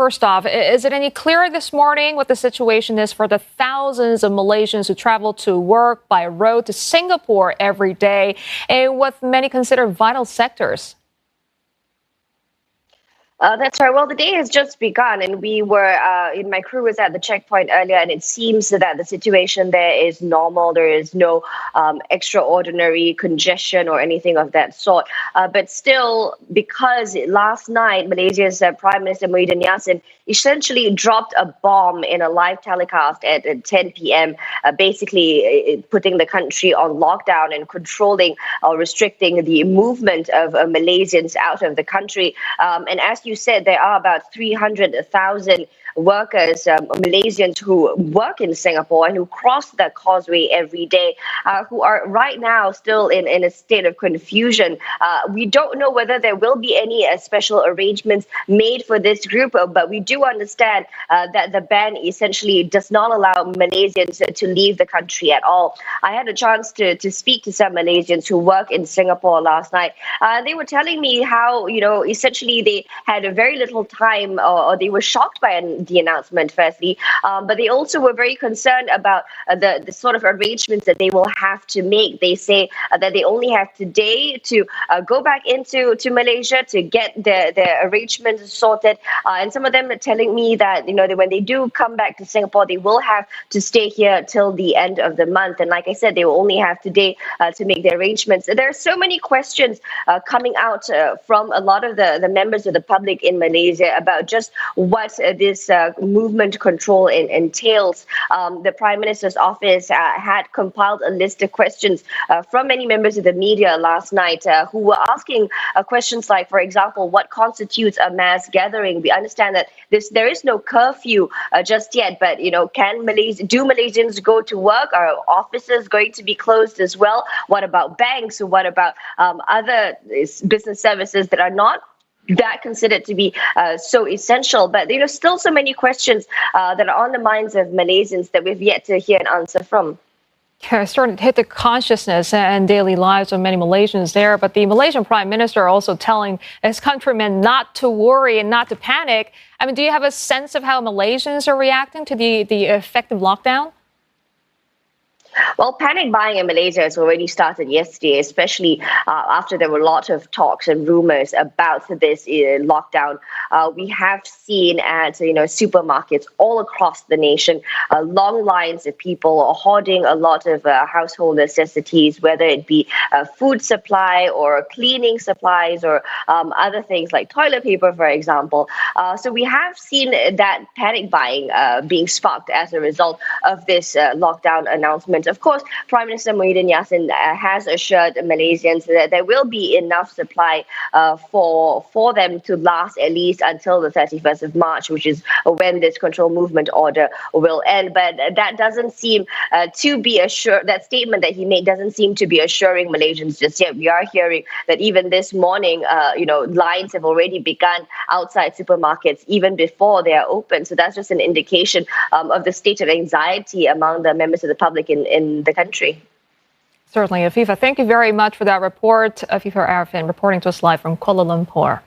first off, is it any clearer this morning what the situation is for the thousands of Malaysians who travel to work by road to Singapore every day in what many consider vital sectors? That's right. Well, the day has just begun, and my crew was at the checkpoint earlier, and it seems that the situation there is normal. There is no extraordinary congestion or anything of that sort. But still, because last night, Malaysia's Prime Minister Muhyiddin Yassin essentially dropped a bomb in a live telecast at 10 p.m., basically putting the country on lockdown and controlling or restricting the movement of Malaysians out of the country. And as you said, there are about 300,000 workers, Malaysians who work in Singapore and who cross the causeway every day, who are right now still in a state of confusion. We don't know whether there will be any special arrangements made for this group, but we do understand that the ban essentially does not allow Malaysians to leave the country at all. I had a chance to speak to some Malaysians who work in Singapore last night. They were telling me how, essentially they had a very little time, or they were shocked by the announcement, firstly, but they also were very concerned about the sort of arrangements that they will have to make. They say that they only have today to go back into Malaysia to get their arrangements sorted, and some of them are telling me that when they do come back to Singapore, they will have to stay here till the end of the month. And like I said, they will only have today to make their arrangements. There are so many questions coming out from a lot of the members of the public in Malaysia about just what this movement control entails. The Prime Minister's office had compiled a list of questions from many members of the media last night who were asking questions like, for example, what constitutes a mass gathering? We understand that there is no curfew just yet, but do Malaysians go to work? Are offices going to be closed as well? What about banks? What about other business services that are not that considered to be so essential? But still so many questions that are on the minds of Malaysians that we've yet to hear an answer from. Yeah, starting to hit the consciousness and daily lives of many Malaysians there. But the Malaysian Prime Minister also telling his countrymen not to worry and not to panic. I mean, do you have a sense of how Malaysians are reacting to the effective lockdown? Well, panic buying in Malaysia has already started yesterday, especially after there were a lot of talks and rumors about this lockdown. We have seen at supermarkets all across the nation long lines of people hoarding a lot of household necessities, whether it be food supply or cleaning supplies or other things like toilet paper, for example. So we have seen that panic buying being sparked as a result of this lockdown announcement. Of course, Prime Minister Muhyiddin Yassin has assured Malaysians that there will be enough supply for them to last at least until the 31st of March, which is when this control movement order will end. But that doesn't seem to be assured. That statement that he made doesn't seem to be assuring Malaysians just yet. We are hearing that even this morning, lines have already begun outside supermarkets even before they are open. So that's just an indication of the state of anxiety among the members of the public in the country. Certainly, Afifah. Thank you very much for that report. Afifah Ariffin reporting to us live from Kuala Lumpur.